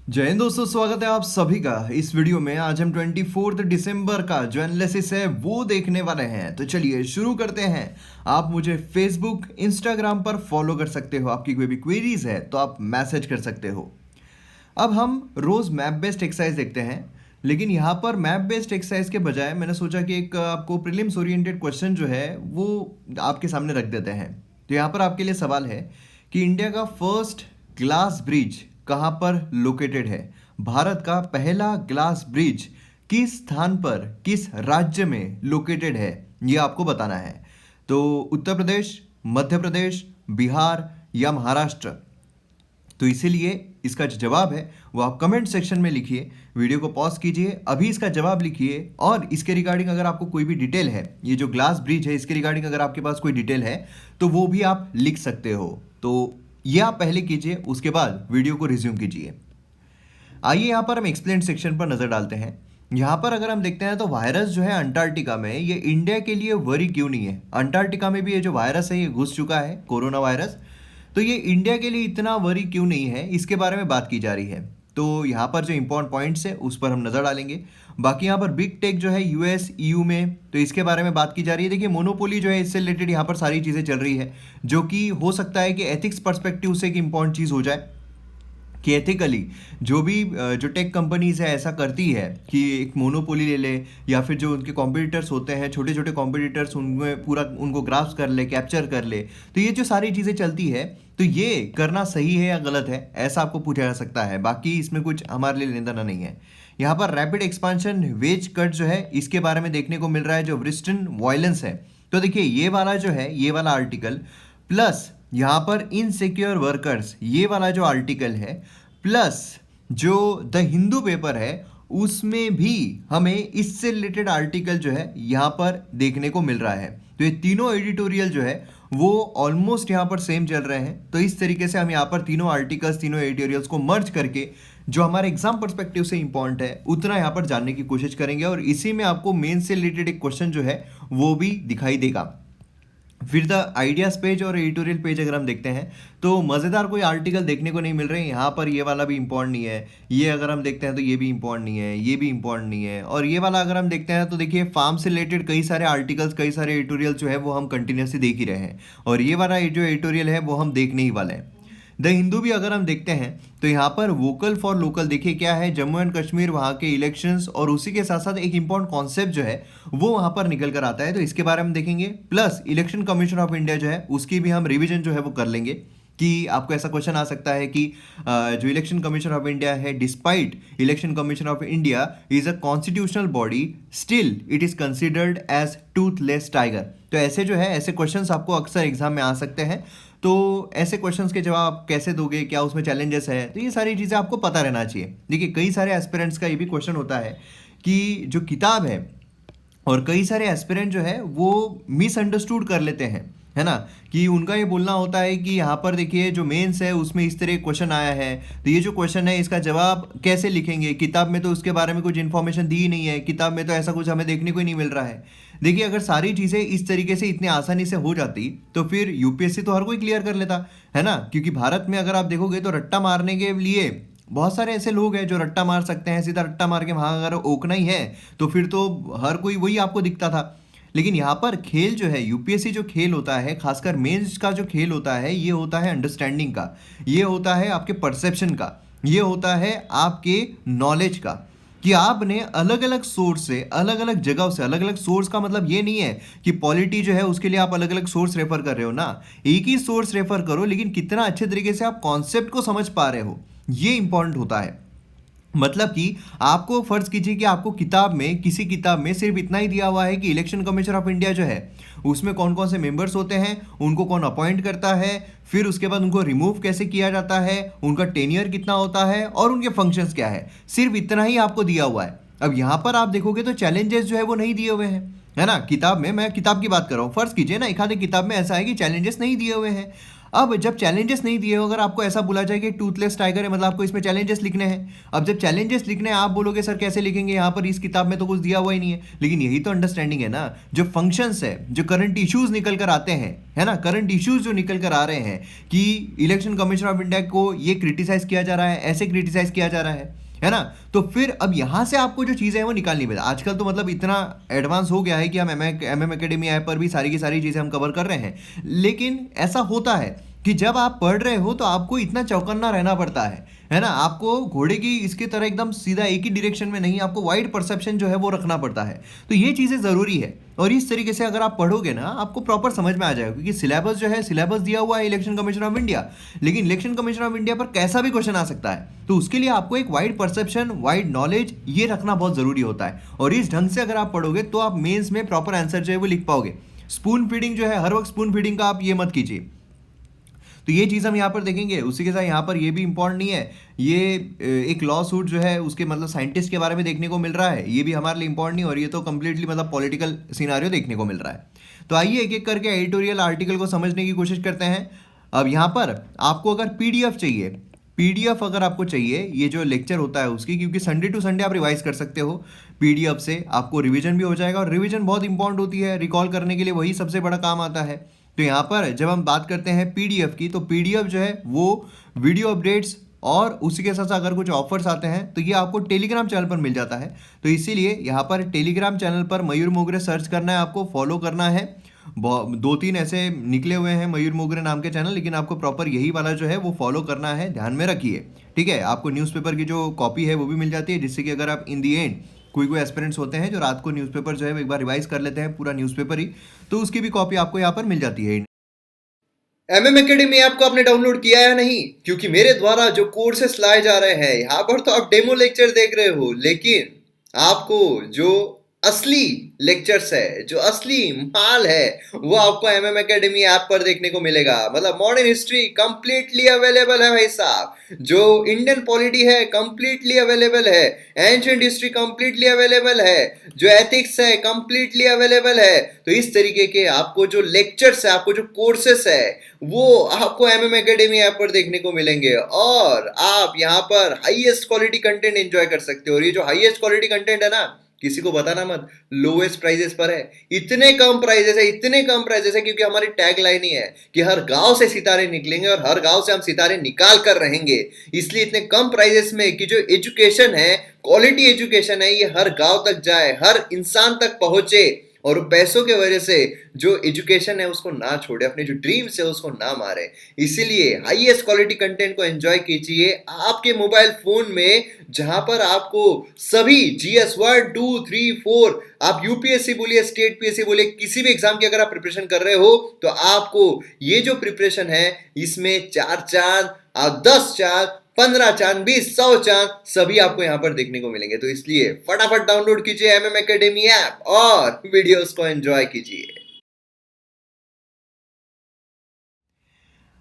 जय हिंद दोस्तों, स्वागत है आप सभी का इस वीडियो में। आज हम 24 दिसंबर का जो एनालिसिस है वो देखने वाले हैं। तो चलिए शुरू करते हैं। आप मुझे फेसबुक इंस्टाग्राम पर फॉलो कर सकते हो। आपकी कोई भी क्वेरीज है तो आप मैसेज कर सकते हो। अब हम रोज मैप बेस्ड एक्सरसाइज देखते हैं, लेकिन यहाँ पर मैप बेस्ड एक्सरसाइज के बजाय मैंने सोचा कि एक आपको प्रीलिम्स ओरिएंटेड क्वेश्चन जो है वो आपके सामने रख देते हैं। तो यहाँ पर आपके लिए सवाल है कि इंडिया का फर्स्ट ग्लास ब्रिज कहाँ पर लोकेटेड है। भारत का पहला ग्लास ब्रिज किस स्थान पर, किस राज्य में लोकेटेड है, ये आपको बताना है। तो उत्तर प्रदेश, मध्य प्रदेश, बिहार या महाराष्ट्र। तो इसीलिए इसका जो जवाब है वो आप कमेंट सेक्शन में लिखिए। वीडियो को पॉज कीजिए, अभी इसका जवाब लिखिए। और इसके रिगार्डिंग अगर आपको कोई भी डिटेल है, ये जो ग्लास ब्रिज है इसके रिगार्डिंग अगर आपके पास कोई डिटेल है तो वो भी आप लिख सकते हो। तो ये आप पहले कीजिए, उसके बाद वीडियो को रिज्यूम कीजिए। आइए यहाँ पर हम एक्सप्लेन सेक्शन पर नजर डालते हैं। यहाँ पर अगर हम देखते हैं तो वायरस जो है अंटार्कटिका में, ये इंडिया के लिए वरी क्यों नहीं है। अंटार्कटिका में भी ये जो वायरस है ये घुस चुका है, कोरोना वायरस। तो ये इंडिया के लिए इतना वरी क्यों नहीं है, इसके बारे में बात की जा रही है। तो यहाँ पर जो इंपॉर्टेंट पॉइंट्स है उस पर हम नजर डालेंगे। बाकी यहाँ पर बिग टेक जो है यूएस ईयू में, तो इसके बारे में बात की जा रही है। देखिए मोनोपोली जो है इससे रिलेटेड यहाँ पर सारी चीज़ें चल रही है, जो कि हो सकता है कि एथिक्स पर्सपेक्टिव से एक इंपॉर्टेंट चीज़ हो जाए कि एथिकली जो भी जो टेक कंपनीज है ऐसा करती है कि एक मोनोपोली ले ले, या फिर जो उनके कॉम्पिटिटर्स होते हैं, छोटे छोटे कॉम्पिटिटर्स, उनमें पूरा उनको ग्रास्प कर ले, कैप्चर कर ले। तो ये जो सारी चीज़ें चलती है, तो ये करना सही है या गलत है, ऐसा आपको पूछा जा सकता है। बाकी इसमें कुछ हमारे लिए लेना देना नहीं है। यहाँ पर रैपिड एक्सपांशन वेज कट जो है इसके बारे में देखने को मिल रहा है, जो वेस्टर्न वायलेंस है। तो देखिए ये वाला जो है, ये वाला आर्टिकल प्लस यहाँ पर इनसिक्योर वर्कर्स, ये वाला जो आर्टिकल है, प्लस जो द हिंदू पेपर है उसमें भी हमें इससे रिलेटेड आर्टिकल जो है यहाँ पर देखने को मिल रहा है। तो ये तीनों एडिटोरियल जो है वो ऑलमोस्ट यहाँ पर सेम चल रहे हैं। तो इस तरीके से हम यहाँ पर तीनों आर्टिकल्स, तीनों एडिटोरियल्स को मर्ज करके जो हमारे एग्जाम पर्सपेक्टिव से इंपॉर्टेंट है उतना यहाँ पर जानने की कोशिश करेंगे। और इसी में आपको मेन से रिलेटेड एक क्वेश्चन जो है वो भी दिखाई देगा। फिर द आइडियाज पेज और एडिटोरियल पेज अगर हम देखते हैं तो मज़ेदार कोई आर्टिकल देखने को नहीं मिल रहे हैं। यहाँ पर ये वाला भी इंपॉर्टेंट नहीं है, ये अगर हम देखते हैं तो ये भी इंपॉर्टेंट नहीं है, ये भी इंपॉर्टेंट नहीं है। और ये वाला अगर हम देखते हैं तो देखिए फार्म से रिलेटेड कई सारे आर्टिकल्स, कई सारे एडिटोरियल जो है वो हम कंटिन्यूसली देख ही रहे हैं। और ये वाला जो एडिटोरियल है वो हम देखने ही वाले हैं। द हिंदू भी अगर हम देखते हैं तो यहाँ पर वोकल फॉर लोकल, देखिए क्या है, जम्मू एंड कश्मीर, वहाँ के इलेक्शंस, और उसी के साथ साथ एक इंपॉर्टेंट कॉन्सेप्ट जो है वो वहाँ पर निकल कर आता है। तो इसके बारे में देखेंगे। Plus election commission of India जो है उसकी भी हम रिवीजन जो है वो कर लेंगे कि आपको ऐसा क्वेश्चन आ सकता है कि जो इलेक्शन कमीशन ऑफ इंडिया है, despite election commission of India is a constitutional body, still it is considered as toothless tiger. तो ऐसे जो है, ऐसे क्वेश्चंस आपको अक्सर एग्जाम में आ सकते हैं। तो ऐसे क्वेश्चंस के जवाब आप कैसे दोगे, क्या उसमें चैलेंजेस है, तो ये सारी चीज़ें आपको पता रहना चाहिए। देखिए कई सारे एस्पिरेंट्स का ये भी क्वेश्चन होता है कि जो किताब है, और कई सारे एस्पिरेंट जो है वो मिसअंडरस्टूड कर लेते हैं, है ना, कि उनका ये बोलना होता है कि यहाँ पर देखिए जो मेंस है उसमें इस तरह क्वेश्चन आया है, तो ये जो क्वेश्चन है इसका जवाब कैसे लिखेंगे, किताब में तो उसके बारे में कुछ इन्फॉर्मेशन दी ही नहीं है, किताब में तो ऐसा कुछ हमें देखने को ही नहीं मिल रहा है। देखिए अगर सारी चीज़ें इस तरीके से इतनी आसानी से हो जाती तो फिर यूपीएससी तो हर कोई क्लियर कर लेता, है ना। क्योंकि भारत में अगर आप देखोगे तो रट्टा मारने के लिए बहुत सारे ऐसे लोग हैं जो रट्टा मार सकते हैं, सीधा रट्टा मार के वहाँ अगर ओकना ही है तो फिर तो हर कोई वही आपको दिखता था। लेकिन यहाँ पर खेल जो है, यूपीएससी जो खेल होता है, खासकर मेंस का जो खेल होता है, ये होता है अंडरस्टैंडिंग का, ये होता है आपके परसेप्शन का, ये होता है आपके नॉलेज का, कि आपने अलग अलग सोर्स से, अलग अलग जगह से, अलग अलग सोर्स का मतलब ये नहीं है कि पॉलिटी जो है उसके लिए आप अलग अलग सोर्स रेफर कर रहे हो ना, एक ही सोर्स रेफर करो, लेकिन कितना अच्छे तरीके से आप कॉन्सेप्ट को समझ पा रहे हो, ये इंपॉर्टेंट होता है। मतलब कि आपको फर्ज कीजिए कि आपको किताब में, किसी किताब में सिर्फ इतना ही दिया हुआ है कि इलेक्शन कमीशन ऑफ इंडिया जो है उसमें कौन कौन से मेंबर्स होते हैं, उनको कौन अपॉइंट करता है, फिर उसके बाद उनको रिमूव कैसे किया जाता है, उनका टेन्योर कितना होता है और उनके फंक्शंस क्या है, सिर्फ इतना ही आपको दिया हुआ है। अब यहाँ पर आप देखोगे तो चैलेंजेस जो है वो नहीं दिए हुए हैं, है ना। किताब में, मैं किताब की बात कर रहा हूँ, फर्ज कीजिए ना एक आधे किताब में ऐसा है कि चैलेंजेस नहीं दिए हुए हैं। अब जब चैलेंजेस नहीं दिए हो, अगर आपको ऐसा बोला जाए कि टूथलेस टाइगर है, मतलब आपको इसमें चैलेंजेस लिखने हैं। अब जब चैलेंजेस लिखने हैं, आप बोलोगे सर कैसे लिखेंगे, यहाँ पर इस किताब में तो कुछ दिया हुआ ही नहीं है। लेकिन यही तो अंडरस्टैंडिंग है ना, जो फंक्शंस है, जो करंट इश्यूज निकल कर आते हैं, है ना, करंट इश्यूज जो निकल कर आ रहे हैं कि इलेक्शन कमीशन ऑफ इंडिया को ये क्रिटिसाइज किया जा रहा है, ऐसे क्रिटिसाइज किया जा रहा है ना। तो फिर अब यहां से आपको जो चीज़ें हैं वो निकालनी पड़ेगी। आजकल तो मतलब इतना एडवांस हो गया है कि हम एम एकेडमी ऐप पर भी सारी की सारी चीज़ें हम कवर कर रहे हैं। लेकिन ऐसा होता है कि जब आप पढ़ रहे हो तो आपको इतना चौकन्ना रहना पड़ता है ना। आपको घोड़े की इसकी तरह एकदम सीधा एक ही डायरेक्शन में नहीं, आपको वाइड परसेप्शन जो है वो रखना पड़ता है। तो ये चीज़ें ज़रूरी है, और इस तरीके से अगर आप पढ़ोगे ना, आपको प्रॉपर समझ में आ जाएगा। क्योंकि सिलेबस जो है, सिलेबस दिया हुआ है इलेक्शन कमीशन ऑफ इंडिया, लेकिन इलेक्शन कमीशन ऑफ इंडिया पर कैसा भी क्वेश्चन आ सकता है। तो उसके लिए आपको एक वाइड परसेप्शन, वाइड नॉलेज ये रखना बहुत ज़रूरी होता है। और इस ढंग से अगर आप पढ़ोगे तो आप मेंस में प्रॉपर आंसर जो है वो लिख पाओगे। स्पून फीडिंग जो है, हर वक्त स्पून फीडिंग का आप ये मत कीजिए। तो ये चीज़ हम यहाँ पर देखेंगे। उसी के साथ यहाँ पर ये भी इंपॉर्टेंट नहीं है, ये एक लॉ सूट जो है उसके मतलब साइंटिस्ट के बारे में देखने को मिल रहा है, ये भी हमारे लिए इंपॉर्टेंट नहीं, और ये तो कंप्लीटली मतलब पॉलिटिकल सिनारियो देखने को मिल रहा है। तो आइए एक एक करके एडिटोरियल आर्टिकल को समझने की कोशिश करते हैं। अब यहाँ पर आपको अगर पीडीएफ चाहिए, पीडीएफ अगर आपको चाहिए ये जो लेक्चर होता है उसकी, क्योंकि संडे टू संडे आप रिवाइज कर सकते हो पीडीएफ से, आपको रिवीजन भी हो जाएगा। और रिवीजन बहुत इंपॉर्टेंट होती है, रिकॉल करने के लिए वही सबसे बड़ा काम आता है। तो यहाँ पर जब हम बात करते हैं पीडीएफ की, तो पीडीएफ जो है वो वीडियो अपडेट्स और उसी के साथ साथ अगर कुछ ऑफर्स आते हैं तो ये आपको टेलीग्राम चैनल पर मिल जाता है। तो इसीलिए यहाँ पर टेलीग्राम चैनल पर मयूर मोगरे सर्च करना है, आपको फॉलो करना है। दो तीन ऐसे निकले हुए हैं मयूर मोगरे नाम के चैनल, लेकिन आपको प्रॉपर यही वाला जो है वो फॉलो करना है, ध्यान में रखिए। ठीक है, आपको न्यूज़पेपर की जो कॉपी है वो भी मिल जाती है, जिससे कि अगर आप इन दी एंड कोई एस्पिरेंट्स होते हैं जो रात को न्यूज़पेपर जो है एक बार रिवाइज कर लेते हैं पूरा न्यूज़पेपर ही, तो उसकी भी कॉपी आपको यहाँ पर मिल जाती है। एमएम एकेडमी ऐप को आपने डाउनलोड किया या नहीं? क्योंकि मेरे द्वारा जो कोर्सेस लाए जा रहे हैं यहाँ पर तो आप डेमो लेक्चर देख रहे हो, लेकिन आपको जो असली लेक्चर्स है, जो असली माल है, वो आपको एमएम एकेडमी ऐप पर देखने को मिलेगा। मतलब मॉडर्न हिस्ट्री कंप्लीटली अवेलेबल है भाई साहब, जो इंडियन पॉलिटी है कंप्लीटली अवेलेबल है, एंशिएंट हिस्ट्री कंप्लीटली अवेलेबल है, जो एथिक्स है कंप्लीटली अवेलेबल है। तो इस तरीके के आपको जो लेक्चर्स है, आपको जो कोर्सेस है, वो आपको एमएम एकेडमी ऐप पर देखने को मिलेंगे, और आप यहाँ पर हाईएस्ट क्वालिटी कंटेंट एंजॉय कर सकते हो। और ये जो हाईएस्ट क्वालिटी कंटेंट है ना, किसी को बताना मत, लोएस्ट प्राइजेस पर है। इतने कम प्राइजेस है, इतने कम प्राइजेस है, क्योंकि हमारी टैग लाइन ही है कि हर गांव से सितारे निकलेंगे और हर गांव से हम सितारे निकाल कर रहेंगे। इसलिए इतने कम प्राइजेस में कि जो एजुकेशन है, क्वालिटी एजुकेशन है, ये हर गांव तक जाए, हर इंसान तक पहुंचे, और पैसों के वजह से जो एजुकेशन है उसको ना छोड़े, अपने जो ड्रीम्स है उसको ना मारे। इसीलिए हाईएस्ट क्वालिटी कंटेंट को एंजॉय कीजिए आपके मोबाइल फोन में, जहां पर आपको सभी जीएस 1 2 3 4, आप यूपीएससी बोलिए, स्टेट पीएससी बोलिए, किसी भी एग्जाम की अगर आप प्रिपरेशन कर रहे हो, तो आपको ये जो प्रिपरेशन है इसमें 4 चांद, 10 चांद, 15 चांद, 20, 100 चांद सभी आपको यहां पर देखने को मिलेंगे। तो इसलिए फटाफट डाउनलोड कीजिए एमएम एकेडमी ऐप और वीडियोस को एंजॉय कीजिए।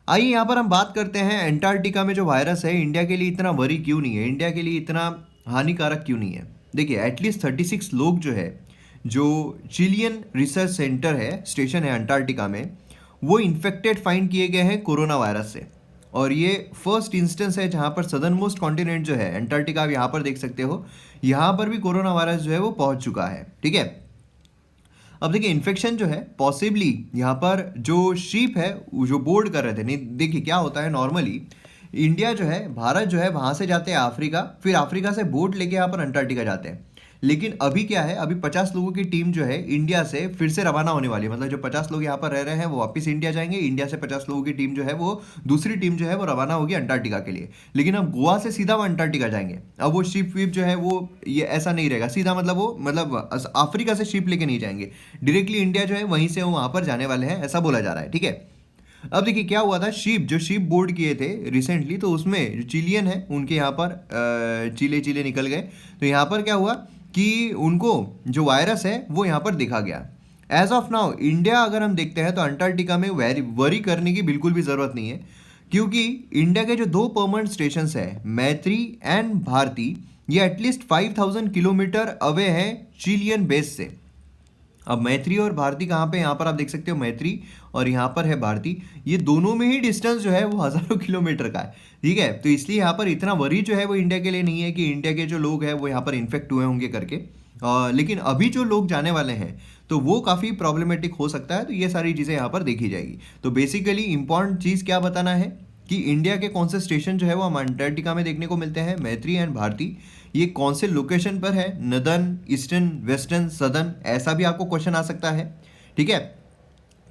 आइए यहाँ पर हम बात करते हैं एंटार्क्टिका में जो वायरस है इंडिया के लिए इतना वरी क्यों नहीं है, इंडिया के लिए इतना हानिकारक क्यों नहीं है। देखिए एटलीस्ट 36 लोग जो है, जो चिलियन रिसर्च सेंटर है, स्टेशन है अंटार्कटिका में, वो इन्फेक्टेड फाइंड किए गए हैं कोरोना वायरस से। और ये फर्स्ट इंस्टेंस है जहाँ पर सदर्न मोस्ट कॉन्टिनेंट जो है अंटार्कटिका, आप यहाँ पर देख सकते हो, यहाँ पर भी कोरोना वायरस जो है वो पहुँच चुका है। ठीक है, अब देखिए इन्फेक्शन जो है पॉसिबली यहाँ पर जो शीप है जो बोर्ड कर रहे थे, नहीं देखिए क्या होता है नॉर्मली, इंडिया जो है, भारत जो है वहाँ से जाते हैं अफ्रीका, फिर अफ्रीका से बोट लेके यहाँ पर अंटार्कटिका जाते हैं। लेकिन अभी क्या है, अभी 50 लोगों की टीम जो है इंडिया से फिर से रवाना होने वाली है। मतलब जो 50 लोग यहाँ पर रह रहे हैं वो वापस इंडिया जाएंगे, इंडिया से 50 लोगों की टीम जो है वो दूसरी टीम जो है वो रवाना होगी अंटार्कटिका के लिए। लेकिन अब गोवा से सीधा वो अंटार्कटिका जाएंगे। अब वो शिप वीप जो है वो ये ऐसा नहीं रहेगा सीधा, मतलब वो मतलब अफ्रीका से शिप लेके नहीं जाएंगे, डायरेक्टली इंडिया जो है वहीं से वो वहाँ पर जाने वाले हैं, ऐसा बोला जा रहा है। ठीक है, अब देखिए क्या हुआ था, जो शिप बोर्ड किए थे रिसेंटली, तो उसमें जो चिलियन है उनके यहाँ पर चिले निकल गए। तो यहाँ पर क्या हुआ कि उनको जो वायरस है वो यहाँ पर देखा गया। एज ऑफ नाउ इंडिया अगर हम देखते हैं तो अंटार्कटिका में वरी करने की बिल्कुल भी ज़रूरत नहीं है, क्योंकि इंडिया के जो 2 परमानेंट स्टेशन है, मैत्री एंड भारती, ये एटलीस्ट 5000 किलोमीटर अवे हैं चिलियन बेस से। अब मैत्री और भारती कहाँ पे, यहाँ पर आप देख सकते हो मैत्री और यहाँ पर है भारती, ये दोनों में ही डिस्टेंस जो है वो हज़ारों किलोमीटर का है, ठीक है। तो इसलिए यहाँ पर इतना वरी जो है वो इंडिया के लिए नहीं है कि इंडिया के जो लोग हैं वो यहाँ पर इन्फेक्ट हुए होंगे करके। लेकिन अभी जो लोग जाने वाले हैं तो वो काफ़ी प्रॉब्लमेटिक हो सकता है, तो ये सारी चीज़ें यहाँ पर देखी जाएगी। तो बेसिकली इंपॉर्टेंट चीज़ क्या बताना है कि इंडिया के कौन से स्टेशन जो है वो हम अंटार्कटिका में देखने को मिलते हैं, मैत्री एंड भारती, ये कौन से लोकेशन पर है, नदर्न, ईस्टर्न, वेस्टर्न, सदर्न, ऐसा भी आपको क्वेश्चन आ सकता है, ठीक है,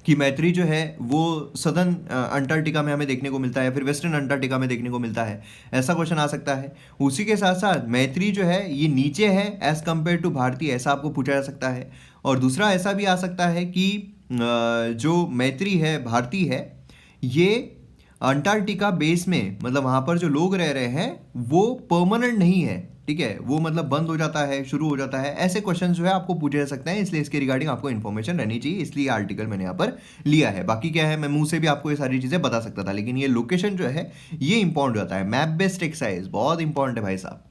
कि मैत्री जो है वो सदर्न अंटार्कटिका में हमें देखने को मिलता है या फिर वेस्टर्न अंटार्कटिका में देखने को मिलता है, ऐसा क्वेश्चन आ सकता है। उसी के साथ साथ मैत्री जो है ये नीचे है एज कंपेयर टू भारती, ऐसा आपको पूछा जा सकता है। और दूसरा ऐसा भी आ सकता है कि जो मैत्री है, भारती है, ये अंटार्कटिका बेस में, मतलब वहाँ पर जो लोग रह रहे हैं वो परमानेंट नहीं है, ठीक है, वो मतलब बंद हो जाता है, शुरू हो जाता है, ऐसे क्वेश्चन जो है आपको पूछे जा सकते हैं। इसलिए इसके रिगार्डिंग आपको इन्फॉर्मेशन रहनी चाहिए, इसलिए आर्टिकल मैंने यहाँ पर लिया है। बाकी क्या है, मैं मुंह से भी आपको ये सारी चीज़ें बता सकता था, लेकिन ये लोकेशन जो है ये इंपॉर्टेंट होता है। मैप बेस्ड एक्सरसाइज बहुत इंपॉर्टेंट है भाई साहब।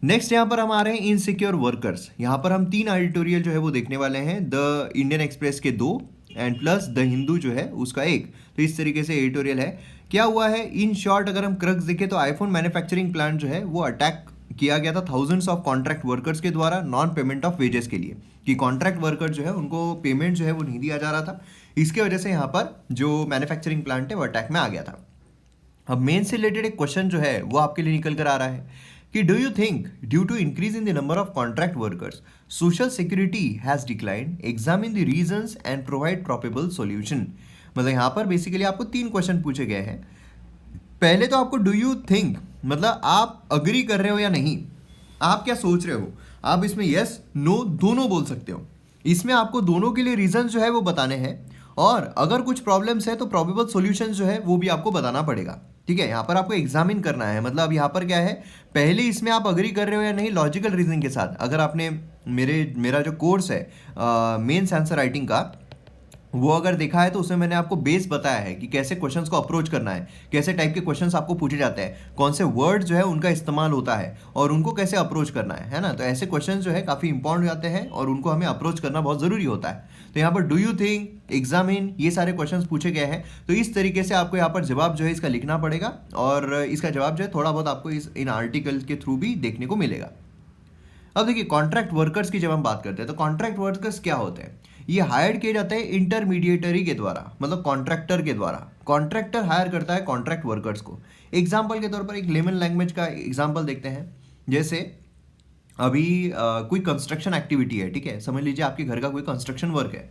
नेक्स्ट यहाँ पर हम आ रहे हैं इनसिक्योर वर्कर्स। यहाँ पर हम 3 एडिटोरियल जो है वो देखने वाले हैं, द इंडियन एक्सप्रेस के 2 एंड प्लस द हिंदू जो है उसका 1। तो इस तरीके से एडिटोरियल है। क्या हुआ है इन शॉर्ट, अगर हम क्रक्स देखें तो आईफोन मैन्युफैक्चरिंग प्लांट जो है वो अटैक किया गया था थाउजेंड्स ऑफ कॉन्ट्रैक्ट वर्कर्स के द्वारा नॉन पेमेंट ऑफ वेजेस के लिए, कि कॉन्ट्रैक्ट वर्कर जो है उनको पेमेंट जो है वो नहीं दिया जा रहा था। इसके वजह से यहाँ पर जो मैन्युफैक्चरिंग प्लांट है वो अटैक में आ गया था। अब मेन से रिलेटेड एक क्वेश्चन जो है वो आपके लिए निकल कर आ रहा है कि do you think due to increase in the number of contract workers social security has decline, examine the reasons and provide probable solution. मतलब यहाँ पर बेसिकली आपको 3 क्वेश्चन पूछे गए हैं। पहले तो आपको डू यू थिंक मतलब आप अग्री कर रहे हो या नहीं, आप क्या सोच रहे हो, आप इसमें यस नो दोनों बोल सकते हो। इसमें आपको दोनों के लिए रीजन जो है वो बताने हैं, और अगर कुछ प्रॉब्लम्स है तो प्रॉबेबल सॉल्यूशन जो है वो भी आपको बताना पड़ेगा, ठीक है। यहाँ पर आपको एग्जामिन करना है, मतलब यहाँ पर क्या है, पहले इसमें आप अग्री कर रहे हो या नहीं लॉजिकल रीजनिंग के साथ। अगर आपने मेरा जो कोर्स है मेंस आंसर राइटिंग का वो अगर देखा है तो उसमें मैंने आपको बेस बताया है कि कैसे क्वेश्चंस को अप्रोच करना है, कैसे टाइप के क्वेश्चंस आपको पूछे जाते हैं, कौन से वर्ड जो है उनका इस्तेमाल होता है और उनको कैसे अप्रोच करना है ना। तो ऐसे क्वेश्चंस जो है काफ़ी इंपॉर्टेंट हो जाते हैं और उनको हमें अप्रोच करना बहुत ज़रूरी होता है। तो यहाँ पर डू यू थिंक, एग्जामिन, ये सारे क्वेश्चंस पूछे गए हैं। तो इस तरीके से आपको यहाँ पर जवाब जो है इसका लिखना पड़ेगा, और इसका जवाब जो है थोड़ा बहुत आपको इन आर्टिकल के थ्रू भी देखने को मिलेगा। अब देखिए कॉन्ट्रैक्ट वर्कर्स की जब हम बात करते हैं तो कॉन्ट्रैक्ट वर्कर्स क्या होते हैं, ये हायर किए जाते हैं इंटरमीडिएटरी के द्वारा, मतलब कॉन्ट्रैक्टर के द्वारा। कॉन्ट्रैक्टर हायर करता है कॉन्ट्रैक्ट वर्कर्स को। एग्जाम्पल के तौर पर एक लेमन लैंग्वेज का एग्जाम्पल देखते हैं। जैसे अभी कोई कंस्ट्रक्शन एक्टिविटी है, ठीक है, समझ लीजिए आपके घर का कोई कंस्ट्रक्शन वर्क है,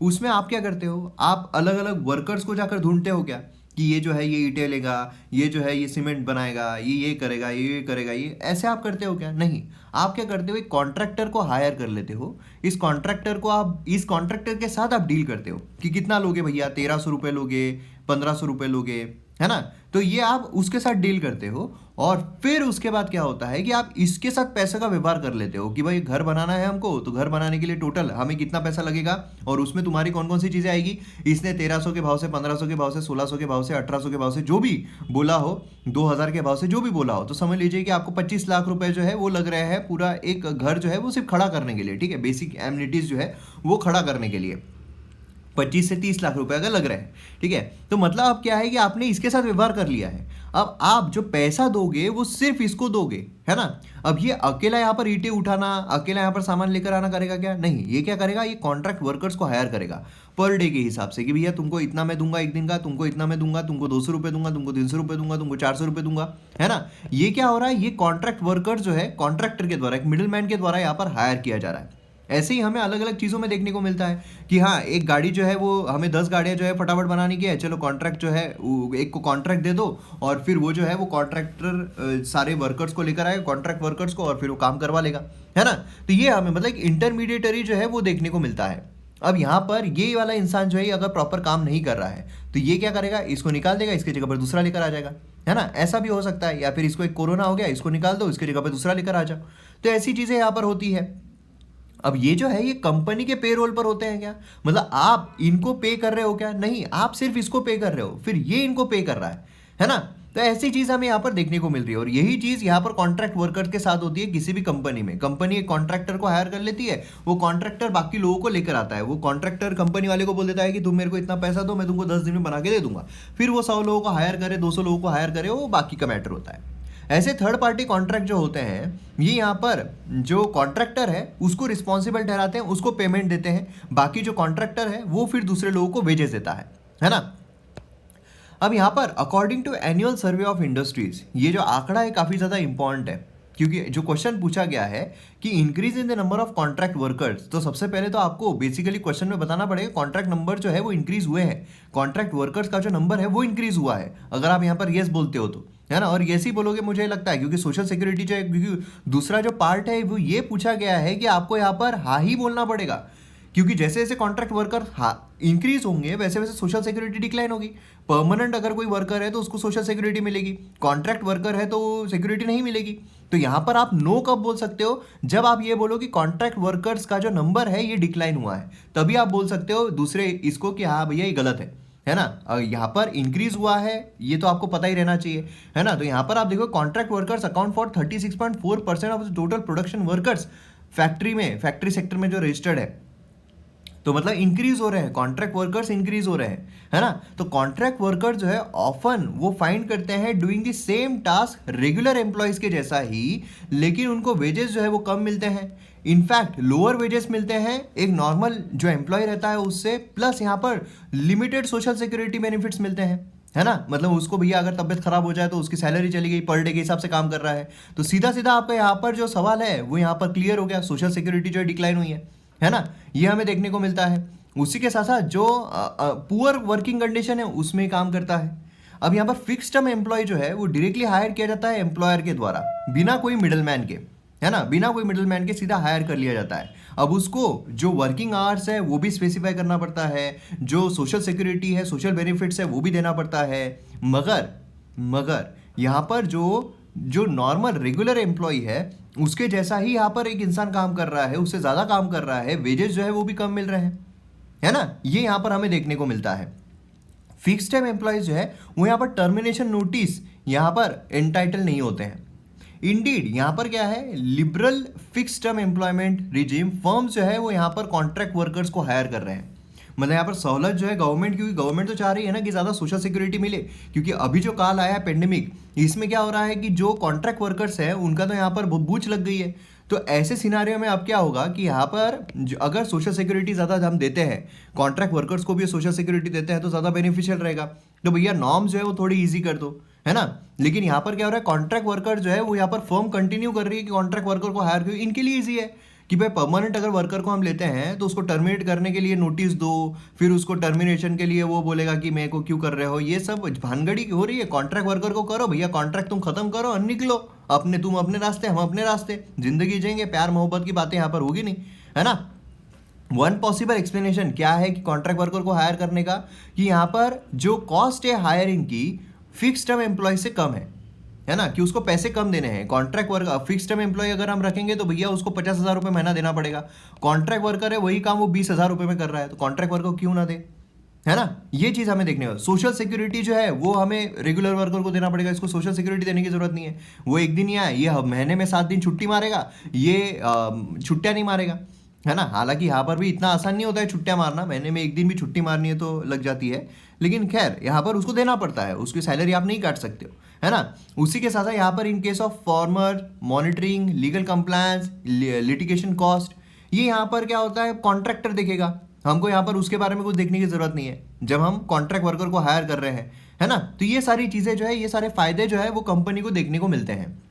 उसमें आप क्या करते हो, आप अलग अलग वर्कर्स को जाकर ढूंढते हो क्या, कि ये जो है ये ईंटें लेगा, ये जो है ये सीमेंट बनाएगा, ये करेगा, ये करेगा, ये ऐसे आप करते हो क्या? नहीं, आप क्या करते हो, एक कॉन्ट्रैक्टर को हायर कर लेते हो। इस कॉन्ट्रैक्टर के साथ आप डील करते हो कि कितना लोगे भैया, 1300 रुपये लोगे, 1500 रुपये लोगे, है ना। तो ये आप उसके साथ डील करते हो, और फिर उसके बाद क्या होता है कि आप इसके साथ पैसे का व्यवहार कर लेते हो कि भाई घर बनाना है हमको, तो घर बनाने के लिए टोटल हमें कितना पैसा लगेगा और उसमें तुम्हारी कौन कौन सी चीज़ें आएगी। इसने 1300 के भाव से, 1500 के भाव से, 1600 के भाव से, 1800 के भाव से जो भी बोला हो, 2000 के भाव से जो भी बोला हो, तो समझ लीजिए कि आपको 25 लाख रुपए जो है वो लग रहे हैं पूरा एक घर जो है वो सिर्फ खड़ा करने के लिए, ठीक है, बेसिक एमिनिटीज जो है वो खड़ा करने के लिए 25 से 30 लाख रुपए अगर लग रहे हैं, ठीक है। तो मतलब अब क्या है कि आपने इसके साथ व्यवहार कर लिया है। अब आप जो पैसा दोगे वो सिर्फ इसको दोगे, है ना। अब ये अकेला यहाँ पर ईंटें उठाना, अकेला यहाँ पर सामान लेकर आना करेगा क्या? नहीं, ये क्या करेगा, ये कॉन्ट्रैक्ट वर्कर्स को हायर करेगा पर डे के हिसाब से, कि भैया तुमको इतना मैं दूंगा एक दिन का, तुमको इतना मैं दूंगा, तुमको 200 रुपये दूंगा, तुमको 300 रुपये दूंगा, तुमको 400 रुपये दूंगा, है ना। ये क्या हो रहा है, ये कॉन्ट्रैक्ट वर्कर जो है कॉन्ट्रैक्टर के द्वारा, एक मिडिल मैन के द्वारा यहाँ पर हायर किया जा रहा है। ऐसे ही हमें अलग अलग चीज़ों में देखने को मिलता है कि हाँ, एक गाड़ी जो है वो हमें 10 गाड़ियाँ जो है फटाफट बनाने की है, चलो कॉन्ट्रैक्ट जो है एक को कॉन्ट्रैक्ट दे दो, और फिर वो जो है वो कॉन्ट्रैक्टर सारे वर्कर्स को लेकर आएगा, कॉन्ट्रैक्ट वर्कर्स को, और फिर वो काम करवा लेगा, है ना। तो ये हमें मतलब इंटरमीडिएटरी जो है वो देखने को मिलता है। अब यहाँ पर ये वाला इंसान जो है अगर प्रॉपर काम नहीं कर रहा है तो ये क्या करेगा, इसको निकाल देगा, इसकी जगह पर दूसरा लेकर आ जाएगा, है ना। ऐसा भी हो सकता है, या फिर इसको एक कोरोना हो गया, इसको निकाल दो, इसकी जगह पर दूसरा लेकर आ जाओ। तो ऐसी चीज़ें यहाँ पर होती है। अब ये जो है ये कंपनी के पेरोल पर होते हैं क्या, मतलब आप इनको पे कर रहे हो क्या? नहीं, आप सिर्फ इसको पे कर रहे हो, फिर ये इनको पे कर रहा है ना। तो ऐसी चीज़ हमें यहाँ पर देखने को मिल रही है और यही चीज़ यहाँ पर कॉन्ट्रैक्ट वर्कर के साथ होती है किसी भी कंपनी में। कंपनी एक कॉन्ट्रैक्टर को हायर कर लेती है, वो कॉन्ट्रैक्टर बाकी लोगों को लेकर आता है, वो कॉन्ट्रैक्टर कंपनी वाले को बोल देता है कि तुम मेरे को इतना पैसा दो, मैं तुमको 10 दिन में बना के दे दूंगा। फिर वो 100 लोगों को हायर करे, 200 लोगों को हायर करे, वो बाकी का मैटर होता है। ऐसे थर्ड पार्टी कॉन्ट्रैक्ट जो होते हैं, ये यहाँ पर जो कॉन्ट्रैक्टर है उसको रिस्पॉन्सिबल ठहराते हैं, उसको पेमेंट देते हैं, बाकी जो कॉन्ट्रैक्टर है वो फिर दूसरे लोगों को वेजेस देता है ना। अब यहाँ पर according to annual survey of industries, ये जो आंकड़ा है काफ़ी ज़्यादा इंपॉर्टेंट है, क्योंकि जो क्वेश्चन पूछा गया है कि increase in the number of contract workers, तो सबसे पहले तो आपको बेसिकली क्वेश्चन में बताना पड़ेगा कॉन्ट्रैक्ट नंबर जो है वो इंक्रीज हुए हैं, कॉन्ट्रैक्ट वर्कर्स का जो नंबर है वो इंक्रीज हुआ है। अगर आप यहाँ पर येस बोलते हो तो, है ना, और येस ही बोलोगे मुझे लगता है, क्योंकि सोशल सिक्योरिटी जो है, क्योंकि दूसरा जो पार्ट है वो ये पूछा गया है कि आपको यहाँ पर हाँ ही बोलना पड़ेगा, क्योंकि जैसे जैसे कॉन्ट्रैक्ट वर्कर इंक्रीज होंगे वैसे वैसे सोशल सिक्योरिटी डिक्लाइन होगी। परमानेंट अगर कोई वर्कर है तो उसको सोशल सिक्योरिटी मिलेगी, कॉन्ट्रैक्ट वर्कर है तो सिक्योरिटी नहीं मिलेगी। तो यहाँ पर आप नो कब बोल सकते हो, जब आप ये बोलो कि कॉन्ट्रैक्ट वर्कर्स का जो नंबर है ये डिक्लाइन हुआ है, तभी आप बोल सकते हो दूसरे इसको कि हाँ भैया ये गलत है ना। यहाँ पर इंक्रीज हुआ है ये तो आपको पता ही रहना चाहिए, है ना। तो यहाँ पर आप देखो contract workers account for 36.4% of the total production workers factory sector में जो रजिस्टर्ड है, तो मतलब इंक्रीज हो रहे हैं, कॉन्ट्रैक्ट वर्कर्स इंक्रीज हो रहे हैं, है ना। तो कॉन्ट्रैक्ट वर्कर जो है ऑफन वो फाइंड करते हैं doing the same task regular employees के जैसा ही, लेकिन उनको वेजेस जो है वो कम मिलते हैं, इनफैक्ट लोअर वेजेस मिलते हैं एक नॉर्मल जो एम्प्लॉय रहता है उससे, प्लस यहाँ पर लिमिटेड सोशल सिक्योरिटी बेनिफिट्स मिलते हैं, है ना। मतलब उसको भैया अगर तबियत खराब हो जाए तो उसकी सैलरी चली गई, पर डे के हिसाब से काम कर रहा है, तो सीधा सीधा आपका यहाँ पर जो सवाल है वो यहाँ पर क्लियर हो गया, सोशल सिक्योरिटी जो डिक्लाइन हुई है ना, ये हमें देखने को मिलता है। उसी के साथ साथ जो पुअर वर्किंग कंडीशन है उसमें काम करता है। अब यहाँ पर फिक्स टर्म एम्प्लॉय जो है वो डायरेक्टली हायर किया जाता है एम्प्लॉयर के द्वारा, बिना कोई मिडल मैन के, है ना, बिना कोई मिडल मैन के सीधा हायर कर लिया जाता है। अब उसको जो वर्किंग आवर्स है वो भी स्पेसिफाई करना पड़ता है, जो सोशल सिक्योरिटी है, सोशल बेनिफिट्स है वो भी देना पड़ता है, मगर यहाँ पर जो नॉर्मल रेगुलर एम्प्लॉय है उसके जैसा ही यहाँ पर एक इंसान काम कर रहा है, उससे ज़्यादा काम कर रहा है, वेजेस जो है वो भी कम मिल रहे हैं, है ना। ये यहाँ पर हमें देखने को मिलता है। फिक्स टाइम एम्प्लॉयज जो है वो यहाँ पर टर्मिनेशन नोटिस यहाँ पर एंटाइटल नहीं होते हैं। इंडीड यहाँ पर क्या है, liberal fix term employment regime firms जो है वो यहाँ पर कॉन्ट्रैक्ट वर्कर्स को हायर कर रहे हैं। मतलब यहाँ पर सहूलत जो है गवर्नमेंट, क्योंकि गवर्नमेंट तो चाह रही है ना कि ज़्यादा सोशल सिक्योरिटी मिले, क्योंकि अभी जो काल आया है पेंडेमिक, इसमें क्या हो रहा है कि जो कॉन्ट्रैक्ट वर्कर्स है उनका तो यहाँ पर बूच लग गई है। तो ऐसे सिनारियो में अब क्या होगा कि यहाँ पर अगर सोशल सिक्योरिटी ज़्यादा हम देते हैं, कॉन्ट्रैक्ट वर्कर्स को भी सोशल सिक्योरिटी देते हैं तो ज़्यादा बेनिफिशियल रहेगा, तो भैया नॉर्म्स जो है वो थोड़ी ईजी कर दो, है ना। लेकिन यहाँ पर क्या हो रहा है, कॉन्ट्रैक्ट वर्कर जो है वो यहाँ पर फर्म कंटिन्यू कर रही है कि कॉन्ट्रैक्ट वर्कर को हायर करो, इनके लिए ईजी है कि भाई परमानेंट अगर वर्कर को हम लेते हैं तो उसको टर्मिनेट करने के लिए नोटिस दो, फिर उसको टर्मिनेशन के लिए वो बोलेगा कि मेरे को क्यों कर रहे हो, ये सब भानगड़ी हो रही है। कॉन्ट्रैक्ट वर्कर को करो भैया, कॉन्ट्रैक्ट तुम खत्म करो और निकलो अपने, तुम अपने रास्ते हम अपने रास्ते, जिंदगी जिएंगे, प्यार मोहब्बत की बातें यहाँ पर होगी नहीं, है ना। वन पॉसिबल एक्सप्लेनेशन क्या है कि कॉन्ट्रैक्ट वर्कर को हायर करने का, कि यहाँ पर जो कॉस्ट है हायरिंग की फिक्स टर्म एम्प्लॉय से कम है ना, कि उसको पैसे कम देने हैं। Contract worker fix term employ अगर हम रखेंगे तो भैया उसको 50,000 रुपये महीना देना पड़ेगा, कॉन्ट्रैक्ट वर्कर है वही काम वो 20,000 रुपये में कर रहा है, तो कॉन्ट्रैक्ट वर्कर क्यों ना दे, है ना। ये चीज़ हमें देखने को, सोशल सिक्योरिटी जो है वो हमें रेगुलर वर्कर को देना पड़ेगा, इसको सोशल सिक्योरिटी देने की जरूरत नहीं है। वो एक दिन ही आए, ये महीने में 7 दिन छुट्टी मारेगा, ये छुट्टियाँ नहीं मारेगा, है ना। हालांकि यहाँ पर भी इतना आसान नहीं होता है छुट्टियाँ मारना, महीने में एक दिन भी छुट्टी मारनी है तो लग जाती है, लेकिन खैर यहाँ पर उसको देना पड़ता है, उसकी सैलरी आप नहीं काट सकते हो, है ना। उसी के साथ साथ यहाँ पर in case of former monitoring, legal compliance, litigation cost, ये यहाँ पर क्या होता है कॉन्ट्रैक्टर देखेगा, हमको यहाँ पर उसके बारे में कुछ देखने की जरूरत नहीं है जब हम कॉन्ट्रैक्ट वर्कर को हायर कर रहे हैं, है ना। तो ये सारी चीज़ें जो है, ये सारे फायदे जो है वो कंपनी को देखने को मिलते हैं।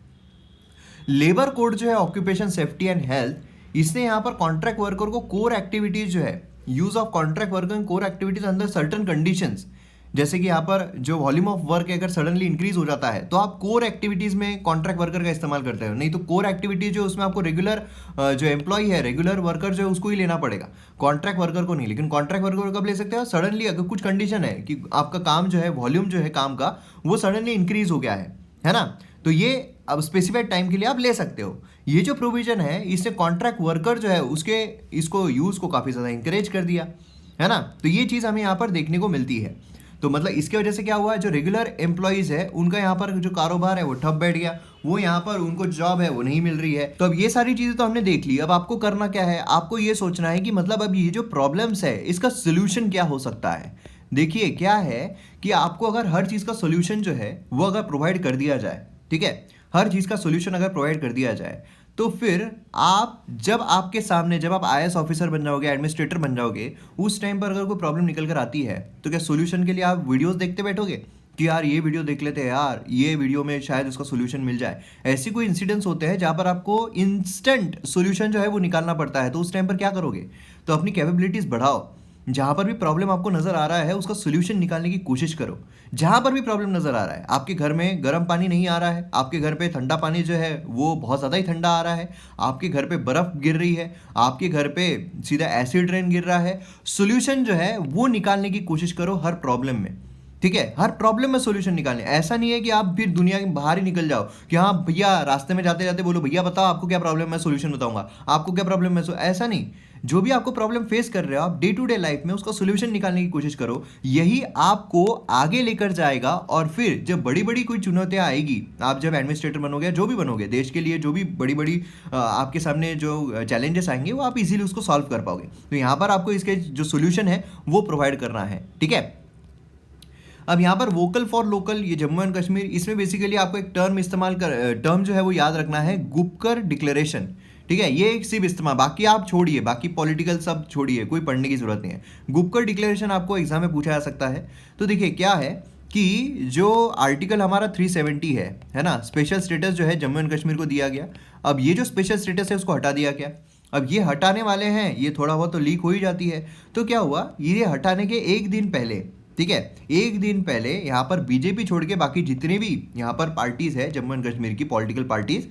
लेबर कोड जो है ऑक्यूपेशन सेफ्टी एंड हेल्थ, इसने यहाँ पर कॉन्ट्रैक्ट वर्कर को कोर एक्टिविटीज जो है, use of contract worker in core activities under certain conditions, जैसे कि यहाँ पर जो वॉल्यूम ऑफ वर्क अगर सडनली इंक्रीज हो जाता है तो आप कोर एक्टिविटीज में कॉन्ट्रैक्ट वर्कर का इस्तेमाल करते हो, नहीं तो कोर एक्टिविटीज जो उसमें आपको रेगुलर जो एम्प्लॉय है, रेगुलर वर्कर जो है उसको ही लेना पड़ेगा, कॉन्ट्रैक्ट वर्कर को नहीं। लेकिन कॉन्ट्रैक्ट वर्कर कब ले सकते हो, सडनली अगर कुछ कंडीशन है कि आपका काम जो है, वॉल्यूम जो है काम का वो सडनली इंक्रीज हो गया है ना, तो ये अब स्पेसिफाइड टाइम के लिए आप ले सकते हो। ये जो प्रोविजन है इसने कॉन्ट्रैक्ट वर्कर जो है उसके इसको यूज़ को काफ़ी ज़्यादा इंकरेज कर दिया, है ना। तो ये चीज़ हमें यहाँ पर देखने को मिलती है। तो मतलब इसके वजह से क्या हुआ, जो रेगुलर एम्प्लॉयज़ है उनका यहाँ पर जो कारोबार है वो ठप बैठ गया, वो यहाँ पर उनको जॉब है वो नहीं मिल रही है। तो अब ये सारी चीज़ें तो हमने देख ली, अब आपको करना क्या है, आपको ये सोचना है कि मतलब अब ये जो प्रॉब्लम्स है इसका सोल्यूशन क्या हो सकता है। देखिए क्या है कि आपको अगर हर चीज़ का सोल्यूशन जो है वो अगर प्रोवाइड कर दिया जाए, ठीक है, हर चीज़ का सोल्यूशन अगर प्रोवाइड कर दिया जाए, तो फिर आप जब आपके सामने जब आप आईएएस ऑफिसर बन जाओगे, एडमिनिस्ट्रेटर बन जाओगे, उस टाइम पर अगर कोई प्रॉब्लम निकल कर आती है तो क्या सोल्यूशन के लिए आप वीडियोस देखते बैठोगे कि यार ये वीडियो देख लेते हैं, यार ये वीडियो में शायद उसका सोल्यूशन मिल जाए। ऐसी कोई इंसिडेंट्स होते हैं जहाँ पर आपको इंस्टेंट सोल्यूशन जो है वो निकालना पड़ता है, तो उस टाइम पर क्या करोगे, तो अपनी कैपेबिलिटीज़ बढ़ाओ। जहाँ पर भी प्रॉब्लम आपको नज़र आ रहा है उसका सोल्यूशन निकालने की कोशिश करो। जहाँ पर भी प्रॉब्लम नज़र आ रहा है, आपके घर में गर्म पानी नहीं आ रहा है, आपके घर पे ठंडा पानी जो है वो बहुत ज़्यादा ही ठंडा आ रहा है, आपके घर पे बर्फ़ गिर रही है, आपके घर पे सीधा एसिड रेन गिर रहा है, सोल्यूशन जो है वो निकालने की कोशिश करो हर प्रॉब्लम में। ठीक है, हर प्रॉब्लम में सोल्यूशन निकालने। ऐसा नहीं है कि आप फिर दुनिया के बाहर ही निकल जाओ कि हाँ भैया, रास्ते में जाते जाते बोलो भैया बताओ आपको क्या प्रॉब्लम है, मैं सोल्यूशन बताऊंगा, आपको क्या प्रॉब्लम है, ऐसा नहीं। जो भी आपको प्रॉब्लम फेस कर रहे हो आप डे टू डे लाइफ में उसका सोल्यूशन निकालने की कोशिश करो, यही आपको आगे लेकर जाएगा। और फिर जब बड़ी बड़ी कोई चुनौतियां आएगी, आप जब एडमिनिस्ट्रेटर बनोगे, जो भी बनोगे देश के लिए, जो भी बड़ी बड़ी आपके सामने जो चैलेंजेस आएंगे वो आप इजीली उसको सॉल्व कर पाओगे। तो यहाँ पर आपको इसके जो सोल्यूशन है वो प्रोवाइड करना है, ठीक है। अब यहाँ पर वोकल फॉर लोकल, ये जम्मू एंड कश्मीर, इसमें बेसिकली आपको एक टर्म जो है वो याद रखना है, गुपकर डिक्लेरेशन, ठीक है। ये एक सिर्फ इस्तेमाल, बाकी आप छोड़िए, बाकी पॉलिटिकल सब छोड़िए, कोई पढ़ने की जरूरत नहीं है। गुपकर डिक्लेरेशन आपको एग्जाम में पूछा जा सकता है। तो देखिए क्या है कि जो आर्टिकल हमारा 370 है ना, स्पेशल स्टेटस जो है जम्मू एंड कश्मीर को दिया गया। अब ये जो स्पेशल स्टेटस है उसको हटा दिया गया। अब ये हटाने वाले हैं, ये थोड़ा बहुत तो लीक हो ही जाती है। तो क्या हुआ, ये हटाने के एक दिन पहले, ठीक है, एक दिन पहले यहाँ पर बीजेपी छोड़ के बाकी जितने भी यहाँ पर पार्टीज है जम्मू एंड कश्मीर की पॉलिटिकल पार्टीज,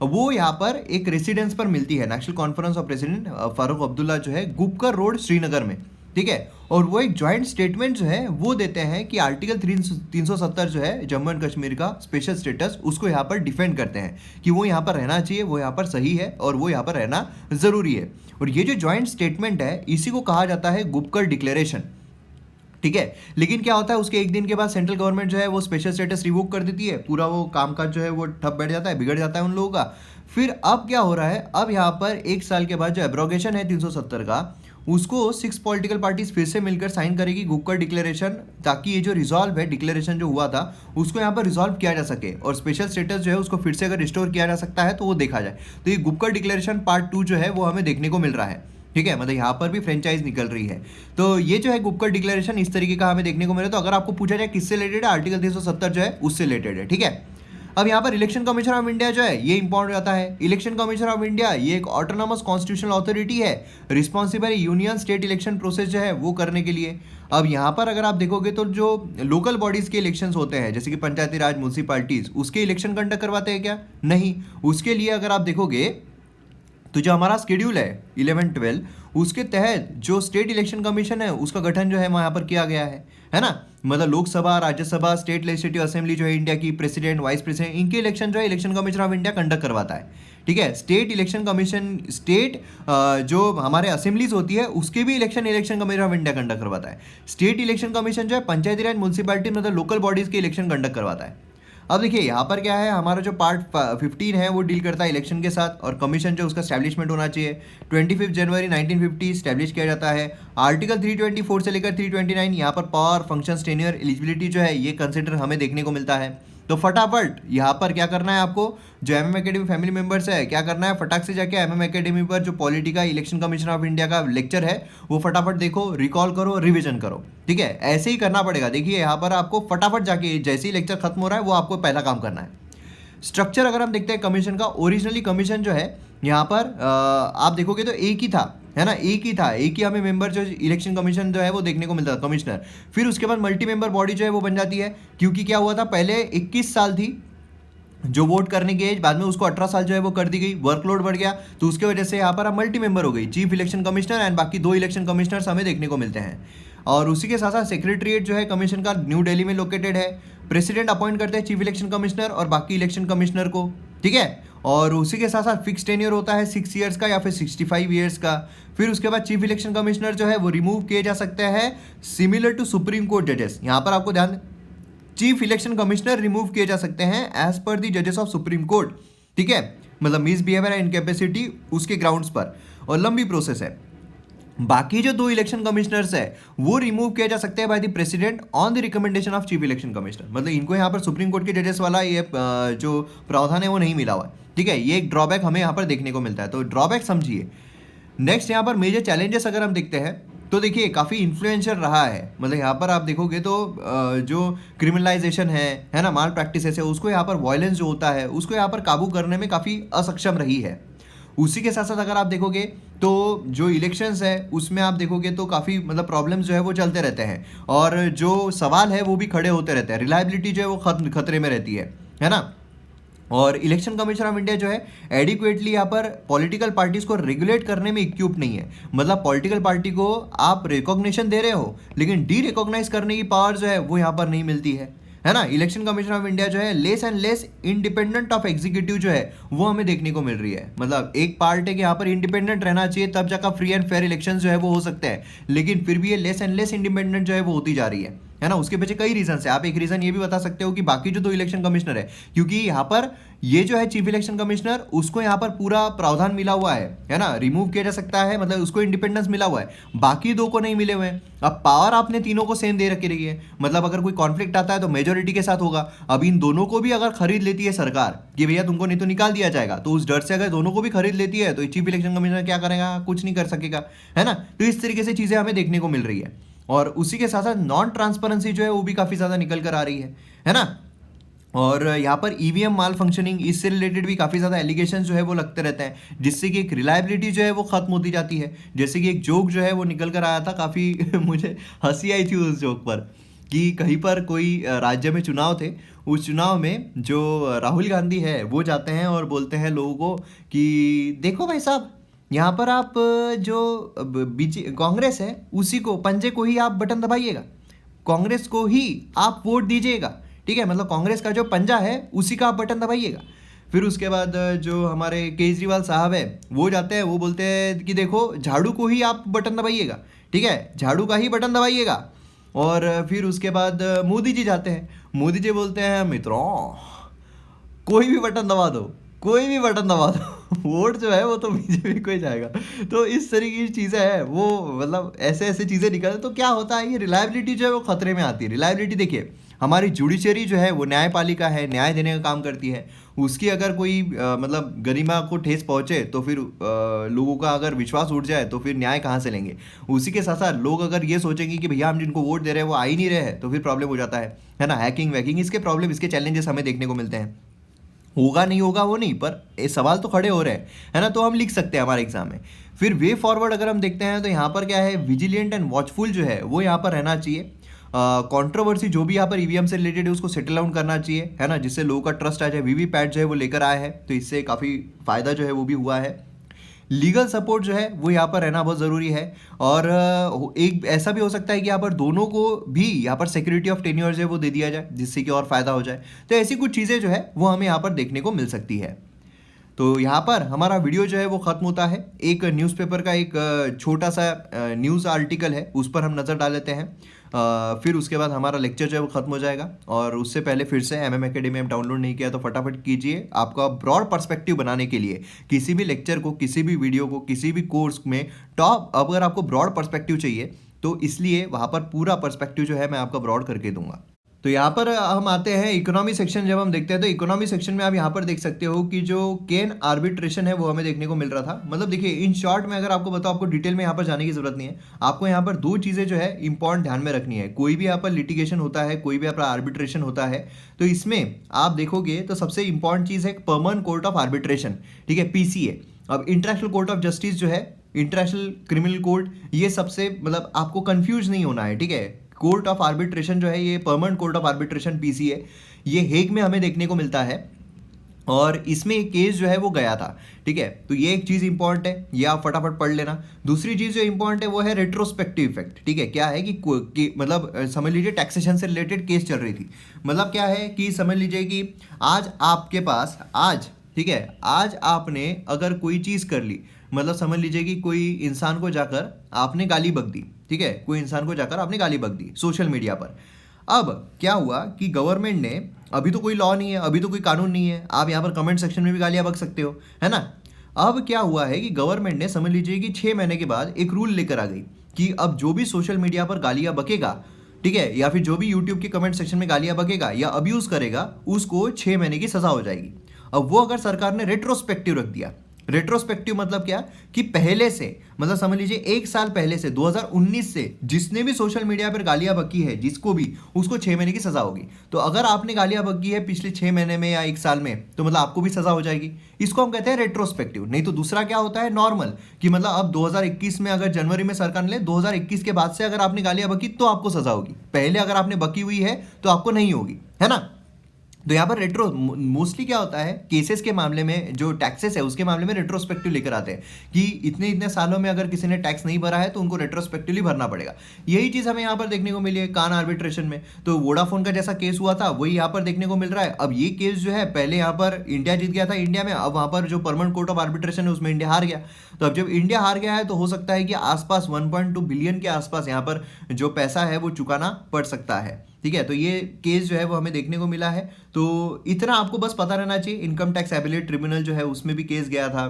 वो यहाँ पर एक रेसिडेंस पर मिलती है, national conference of president Farooq Abdullah जो है, गुपकर रोड श्रीनगर में, ठीक है। और वो एक जॉइंट स्टेटमेंट जो है वो देते हैं कि आर्टिकल 370 जो है जम्मू एंड कश्मीर का स्पेशल स्टेटस, उसको यहाँ पर डिफेंड करते हैं कि वो यहाँ पर रहना चाहिए, वो यहाँ पर सही है और वो यहाँ पर रहना ज़रूरी है। और ये जो जॉइंट स्टेटमेंट है इसी को कहा जाता है गुपकर डिक्लेरेशन, ठीक है। लेकिन क्या होता है, उसके एक दिन के बाद सेंट्रल गवर्नमेंट जो है वो स्पेशल स्टेटस रिवोक कर देती है, पूरा वो कामकाज जो है वो ठप बैठ जाता है, बिगड़ जाता है उन लोगों का। फिर अब क्या हो रहा है, अब यहाँ पर एक साल के बाद जो एब्रोगेशन है 370 का, उसको 6 पॉलिटिकल पार्टीज फिर से मिलकर साइन करेगी गुपकर डिक्लेरेशन, ताकि ये जो रिजॉल्व है डिक्लेरेशन जो हुआ था उसको यहाँ पर रिजॉल्व किया जा सके और स्पेशल स्टेटस जो है उसको फिर से अगर रिस्टोर किया जा सकता है तो वो देखा जाए। तो ये गुपकर डिक्लेरेशन पार्ट 2 जो है वो हमें देखने को मिल रहा है, ठीक है। मतलब यहाँ पर भी फ्रेंचाइज निकल रही है। तो ये जो है गुपकर डिक्लेरेशन इस तरीके का हमें देखने को मिला। तो अगर आपको पूछा जाए किससे रिलेटेड है, आर्टिकल 370 जो है उससे रिलेटेड है, ठीक है। अब यहाँ पर इलेक्शन कमीशन ऑफ इंडिया जो है ये इंपॉर्टेंट आता है। इलेक्शन कमीशन ऑफ इंडिया ये एक ऑटोनॉमस कॉन्स्टिट्यूशनल अथॉरिटी है, responsible union state election process जो है वो करने के लिए। अब यहाँ पर अगर आप देखोगे तो जो लोकल बॉडीज़ के इलेक्शंस होते हैं जैसे कि पंचायती राज म्यूनसिपालिटीज़, उसके इलेक्शन कंडक्ट करवाते हैं क्या? नहीं। उसके लिए अगर आप देखोगे तो जो हमारा शेड्यूल है 11-12, उसके तहत जो स्टेट इलेक्शन कमीशन है उसका गठन जो है वहाँ पर किया गया है ना। मतलब Lok Sabha, Rajya Sabha, state legislative assembly जो है इंडिया की, प्रेसिडेंट, वाइस प्रेसिडेंट, इनके इलेक्शन जो है election commission of India conduct करवाता है, ठीक है। स्टेट इलेक्शन कमीशन, स्टेट जो हमारे असेंबलीज होती है उसके भी election commission of India conduct करवाता है। स्टेट इलेक्शन कमीशन जो है पंचायती राज म्यूनसिपालिटी मतलब लोकल बॉडीज़ के इलेक्शन कंडक्ट करवाता है। अब देखिए यहाँ पर क्या है, हमारा जो पार्ट 15 है वो डील करता है इलेक्शन के साथ, और कमीशन जो उसका स्टैब्लिशमेंट होना चाहिए 25 जनवरी 1950 स्टैब्लिश किया जाता है। आर्टिकल 324 से लेकर 329 यहाँ पर पावर, फंक्शन, टेन्योर, एलिजिबिलिटी जो है ये कंसिडर हमें देखने को मिलता है। तो फटाफट यहाँ पर क्या करना है आपको, जो एमएम एकेडमी फैमिली मेंबर्स है, क्या करना है, फटाक से जाके एमएम एकेडमी पर जो पॉलिटी का इलेक्शन कमीशन ऑफ इंडिया का लेक्चर है वो फटाफट देखो, रिकॉल करो, रिवीजन करो, ठीक है। ऐसे ही करना पड़ेगा। देखिए यहाँ पर आपको फटाफट जाके जैसे ही लेक्चर खत्म हो रहा है वो आपको पहला काम करना है। स्ट्रक्चर अगर हम देखते हैं कमीशन का, ओरिजिनली कमीशन जो है यहाँ पर आप देखोगे तो एक ही था, है ना, एक ही हमें मेंबर जो इलेक्शन कमीशन जो है वो देखने को मिलता था, कमिश्नर। फिर उसके बाद मल्टी मेंबर बॉडी जो है वो बन जाती है, क्योंकि क्या हुआ था, पहले 21 साल थी जो वोट करने की एज, बाद में उसको 18 साल जो है वो कर दी गई, वर्कलोड बढ़ गया, तो उसके वजह से यहाँ पर अब मल्टी मेंबर हो गई, चीफ इलेक्शन कमिश्नर एंड बाकी 2 इलेक्शन कमिश्नर्स हमें देखने को मिलते हैं। और उसी के साथ साथ सेक्रेटरीट जो है कमीशन का न्यू दिल्ली में लोकेटेड है। प्रेसिडेंट अपॉइंट करते हैं चीफ इलेक्शन कमिश्नर और बाकी इलेक्शन कमिश्नर को, ठीक है। और उसी के साथ साथ फिक्स टेन्योर होता है 6 ईयर्स का या फिर 65 ईयर्स का। फिर उसके बाद चीफ इलेक्शन कमिश्नर जो है वो रिमूव किए जा सकते हैं सिमिलर टू सुप्रीम कोर्ट जजेस। यहाँ पर आपको ध्यान, चीफ इलेक्शन कमिश्नर रिमूव किए जा सकते हैं एज पर दी जजेस ऑफ सुप्रीम कोर्ट, ठीक है, मतलब मिसबिहेवियर एंड इनकैपेसिटी उसके ग्राउंड्स पर, और लंबी प्रोसेस है। बाकी जो 2 इलेक्शन कमिश्नर्स है वो रिमूव किया जा सकते हैं by the president on the recommendation of chief election commissioner. मतलब इनको यहाँ पर सुप्रीम कोर्ट के जजेस वाला ये जो प्रावधान है वो नहीं मिला हुआ है, ठीक है। ये एक ड्रॉबैक हमें यहाँ पर देखने को मिलता है, तो ड्रॉबैक समझिए। नेक्स्ट यहाँ पर मेजर चैलेंजेस अगर हम देखते हैं तो देखिए काफ़ी इन्फ्लुएंशियल रहा है। मतलब यहाँ पर आप देखोगे तो जो क्रिमिनलाइजेशन है ना, माल प्रैक्टिसेस है, उसको यहाँ पर वायलेंस जो होता है उसको यहाँ पर काबू करने में काफ़ी असक्षम रही है। उसी के साथ साथ अगर आप देखोगे तो जो इलेक्शंस है उसमें आप देखोगे तो काफ़ी मतलब प्रॉब्लम्स जो है वो चलते रहते हैं, और जो सवाल है वो भी खड़े होते रहते हैं, रिलायबिलिटी जो है वो खतरे में रहती है ना। और इलेक्शन कमीशन ऑफ इंडिया जो है एडिक्वेटली यहाँ पर पॉलिटिकल पार्टीज को रेगुलेट करने में इक्विप नहीं है। मतलब पॉलिटिकल पार्टी को आप रिकॉग्निशन दे रहे हो लेकिन डी रिकॉग्नाइज करने की पावर जो है वो यहाँ पर नहीं मिलती है ना। इलेक्शन कमीशन ऑफ इंडिया जो है less and less independent of executive जो है वो हमें देखने को मिल रही है। मतलब एक पार्ट है कि यहाँ पर इंडिपेंडेंट रहना चाहिए तब जाकर फ्री एंड फेयर इलेक्शन जो है वो हो सकते हैं, लेकिन फिर भी ये लेस एंड लेस इंडिपेंडेंट जो है वो होती जा रही है ना। उसके पीछे कई रीजन है। आप एक रीजन ये भी बता सकते हो कि बाकी जो 2 इलेक्शन कमिश्नर है, क्योंकि यहाँ पर ये जो है चीफ इलेक्शन कमिश्नर उसको यहाँ पर पूरा प्रावधान मिला हुआ है ना, रिमूव किया जा सकता है, मतलब उसको इंडिपेंडेंस मिला हुआ है, बाकी 2 को नहीं मिले हुए हैं। अब पावर आपने तीनों को सेम दे रखी रही है, मतलब अगर कोई कॉन्फ्लिक्ट आता है तो मेजोरिटी के साथ होगा। अब इन दोनों को भी अगर खरीद लेती है सरकार कि भैया तुमको नहीं तो निकाल दिया जाएगा, तो उस डर से अगर दोनों को भी खरीद लेती है तो चीफ इलेक्शन कमिश्नर क्या करेगा, कुछ नहीं कर सकेगा, है ना। तो इस तरीके से चीजें हमें देखने को मिल रही है। और उसी के साथ साथ नॉन ट्रांसपेरेंसी जो है वो भी काफी ज्यादा निकल कर आ रही है ना। और यहाँ पर ईवीएम माल फंक्शनिंग, इससे रिलेटेड भी काफ़ी ज़्यादा एलिगेशन जो है वो लगते रहते हैं, जिससे कि एक रिलायबिलिटी जो है वो खत्म होती जाती है। जैसे कि एक जोक जो है वो निकल कर आया था, काफ़ी मुझे हंसी आई थी उस जोक पर, कि कहीं पर कोई राज्य में चुनाव थे, उस चुनाव में जो राहुल गांधी है वो जाते हैं और बोलते हैं लोगों को कि देखो भाई साहब, यहाँ पर आप जो कांग्रेस है उसी को, पंजे को ही आप बटन दबाइएगा, कांग्रेस को ही आप वोट दीजिएगा, ठीक है। मतलब कांग्रेस का जो पंजा है उसी का आप बटन दबाइएगा। फिर उसके बाद जो हमारे केजरीवाल साहब है वो जाते हैं, वो बोलते हैं कि देखो झाड़ू को ही आप बटन दबाइएगा, ठीक है, झाड़ू का ही बटन दबाइएगा। और फिर उसके बाद मोदी जी जाते हैं, मोदी जी बोलते हैं मित्रों कोई भी बटन दबा दो, कोई भी बटन दबा दो, वोट जो है वो तो बीजेपी को ही जाएगा। तो इस तरीके की चीज़ें हैं वो, मतलब ऐसे ऐसे चीज़ें निकल, तो क्या होता है, ये रिलायबिलिटी जो है वो खतरे में आती है। रिलायबिलिटी देखिए, हमारी जुडिशरी जो है वो न्यायपालिका है, न्याय देने का काम करती है, उसकी अगर कोई मतलब गरिमा को ठेस पहुंचे तो फिर लोगों का अगर विश्वास उठ जाए तो फिर न्याय कहाँ से लेंगे। उसी के साथ साथ लोग अगर ये सोचेंगे कि भैया हम जिनको वोट दे रहे हैं वो आ ही नहीं रहे हैं, तो फिर प्रॉब्लम हो जाता है ना। हैकिंग वैकिंग, इसके प्रॉब्लम, इसके चैलेंजेस हमें देखने को मिलते हैं। होगा नहीं होगा वो नहीं, पर ये सवाल तो खड़े हो रहे हैं, है ना, तो हम लिख सकते हैं हमारे एग्जाम में। फिर वे फॉरवर्ड अगर हम देखते हैं तो यहाँ पर क्या है, विजिलेंट एंड वॉचफुल जो है वो यहाँ पर रहना चाहिए। कंट्रोवर्सी जो भी यहाँ पर ईवीएम से रिलेटेड है उसको सेटल डाउन करना चाहिए, है ना, जिससे लोगों का ट्रस्ट आ जाए। वीवीपैट जो है वो लेकर आए हैं तो इससे काफ़ी फायदा जो है वो भी हुआ है। लीगल सपोर्ट जो है वो यहाँ पर रहना बहुत ज़रूरी है। और एक ऐसा भी हो सकता है कि यहाँ पर दोनों को भी यहाँ पर सिक्योरिटी ऑफ टेन्योर जो है वो दे दिया जाए, जिससे कि और फायदा हो जाए। तो ऐसी कुछ चीज़ें जो है वो हमें यहाँ पर देखने को मिल सकती है। तो यहाँ पर हमारा वीडियो जो है वो ख़त्म होता है। एक न्यूज़पेपर का एक छोटा सा न्यूज़ आर्टिकल है, उस पर हम नज़र डाल लेते हैं। फिर उसके बाद हमारा लेक्चर जो है वो ख़त्म हो जाएगा। और उससे पहले फिर से MM एकेडमी ऐप डाउनलोड नहीं किया तो फटाफट कीजिए। आपका ब्रॉड पर्सपेक्टिव बनाने के लिए किसी भी लेक्चर को, किसी भी वीडियो को, किसी भी कोर्स में टॉप, अगर आपको ब्रॉड पर्सपेक्टिव चाहिए तो इसलिए वहाँ पर पूरा पर्सपेक्टिव जो है मैं आपका ब्रॉड करके दूंगा। तो यहाँ पर हम आते हैं इकोनॉमी सेक्शन। जब हम देखते हैं तो इकोनॉमी सेक्शन में आप यहाँ पर देख सकते हो कि जो केन आर्बिट्रेशन है वो हमें देखने को मिल रहा था। मतलब देखिए, इन शॉर्ट में अगर आपको बताओ, आपको डिटेल में यहाँ पर जाने की जरूरत नहीं है। आपको यहाँ पर 2 चीज़ें जो है इंपॉर्टेंट ध्यान में रखनी है। कोई भी यहाँ पर लिटिगेशन होता है, कोई भी यहाँ पर आर्बिट्रेशन होता है, तो इसमें आप देखोगे तो सबसे इंपॉर्टेंट चीज़ है परमानेंट कोर्ट ऑफ आर्बिट्रेशन, ठीक है, PCA। अब इंटरनेशनल कोर्ट ऑफ जस्टिस जो है, इंटरनेशनल क्रिमिनल कोर्ट, ये सबसे मतलब आपको कंफ्यूज नहीं होना है, ठीक है। कोर्ट ऑफ आर्बिट्रेशन जो है ये permanent court of arbitration PCA, ये हेग में हमें देखने को मिलता है। और इसमें एक केस जो है वो गया था, ठीक है। तो ये एक चीज़ इंपॉर्टेंट है, ये आप फटाफट पढ़ लेना। दूसरी चीज़ जो इंपॉर्टेंट है वो है रेट्रोस्पेक्टिव इफेक्ट, ठीक है। क्या है कि मतलब समझ लीजिए टैक्सेशन से रिलेटेड केस चल रही थी। मतलब क्या है कि समझ लीजिए कि आज आपके पास, आज ठीक है। आज आपने अगर कोई चीज़ कर ली, मतलब समझ लीजिए कि कोई इंसान को जाकर आपने गाली बक दी, ठीक है, कोई इंसान को जाकर आपने गाली बक दी सोशल मीडिया पर। अब क्या हुआ कि गवर्नमेंट ने, अभी तो कोई लॉ नहीं है, अभी तो कोई कानून नहीं है, आप यहाँ पर कमेंट सेक्शन में भी गालियाँ बक सकते हो, है ना। अब क्या हुआ है कि गवर्नमेंट ने समझ लीजिए कि 6 महीने के बाद एक रूल लेकर आ गई कि अब जो भी सोशल मीडिया पर गालियाँ बकेगा, ठीक है, या फिर जो भी यूट्यूब के कमेंट सेक्शन में गालियाँ बकेगा या अब्यूज करेगा, उसको 6 महीने की सजा हो जाएगी। अब वो अगर सरकार ने रेट्रोस्पेक्टिव रख दिया, रेट्रोस्पेक्टिव मतलब क्या, कि पहले से, मतलब समझ लीजिए 1 साल पहले से 2019 से जिसने भी सोशल मीडिया पर गालियां बकी है, जिसको भी, उसको 6 महीने की सजा होगी। तो अगर आपने गालियां बकी है पिछले 6 महीने में या 1 साल में, तो मतलब आपको भी सजा हो जाएगी। इसको हम कहते हैं रेट्रोस्पेक्टिव। नहीं तो दूसरा क्या होता है, नॉर्मल, कि मतलब अब 2021 में अगर जनवरी में सरकार ने 2021 के बाद से अगर आपने गालियां बकी तो आपको सजा होगी, पहले अगर आपने बकी हुई है तो आपको नहीं होगी, है ना। तो यहाँ पर रेट्रो मोस्टली क्या होता है, केसेस के मामले में, जो टैक्सेस है उसके मामले में रेट्रोस्पेक्टिव लेकर आते हैं कि इतने इतने सालों में अगर किसी ने टैक्स नहीं भरा है तो उनको रेट्रोस्पेक्टिवली भरना पड़ेगा। यही चीज़ हमें यहाँ पर देखने को मिली है कान आर्बिट्रेशन में। तो वोडाफोन का जैसा केस हुआ था वही यहाँ पर देखने को मिल रहा है। अब ये केस जो है, पहले यहाँ पर इंडिया जीत गया था इंडिया में, अब वहाँ पर जो परमानेंट कोर्ट ऑफ आर्बिट्रेशन है उसमें इंडिया हार गया। तो अब जब इंडिया हार गया है तो हो सकता है कि आसपास 1.2 बिलियन के आसपास यहाँ पर जो पैसा है वो चुकाना पड़ सकता है, ठीक है। तो ये केस जो है वो हमें देखने को मिला है। तो इतना आपको बस पता रहना चाहिए। इनकम टैक्स एपेलेट ट्रिब्यूनल जो है उसमें भी केस गया था।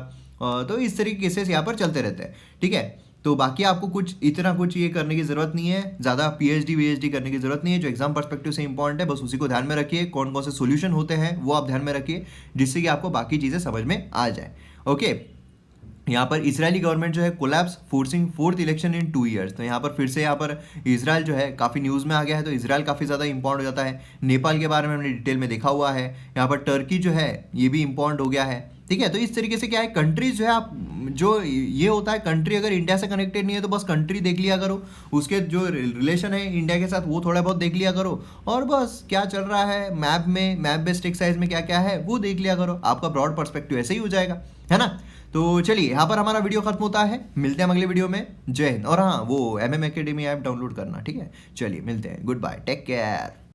तो इस तरह के केसेस यहाँ पर चलते रहते हैं, ठीक है। तो बाकी आपको कुछ इतना कुछ ये करने की ज़रूरत नहीं है, ज़्यादा पीएचडी करने की ज़रूरत नहीं है। जो एग्जाम पर्सपेक्टिव से इंपॉर्टेंट है बस उसी को ध्यान में रखिए। कौन कौन से सोल्यूशन होते हैं वो आप ध्यान में रखिए, जिससे कि आपको बाकी चीज़ें समझ में आ जाए। ओके, यहाँ पर इजरायली गवर्नमेंट जो है collapse forcing 4th election in 2 years. तो यहाँ पर फिर से यहाँ पर इजराइल जो है काफ़ी न्यूज़ में आ गया है। तो इजराइल काफ़ी ज़्यादा इंपॉर्टेंट हो जाता है। नेपाल के बारे में हमने डिटेल में देखा हुआ है। यहाँ पर टर्की जो है ये भी इंपॉर्टेंट हो गया है, ठीक है। तो इस तरीके से क्या है, कंट्रीज जो है, आप जो ये होता है, कंट्री अगर इंडिया से कनेक्टेड नहीं है तो बस कंट्री देख लिया करो, उसके जो रिलेशन है इंडिया के साथ वो थोड़ा बहुत देख लिया करो, और बस क्या चल रहा है मैप में, मैप बेस्ड एक्सरसाइज में क्या क्या है वो देख लिया करो। आपका ब्रॉड पर्सपेक्टिव ऐसे ही हो जाएगा, है ना। तो चलिए यहाँ पर हमारा वीडियो खत्म होता है, मिलते हैं अगले वीडियो में। जय हिंद। और हाँ, वो MM Academy ऐप डाउनलोड करना, ठीक है। चलिए मिलते हैं, गुड बाय, टेक केयर।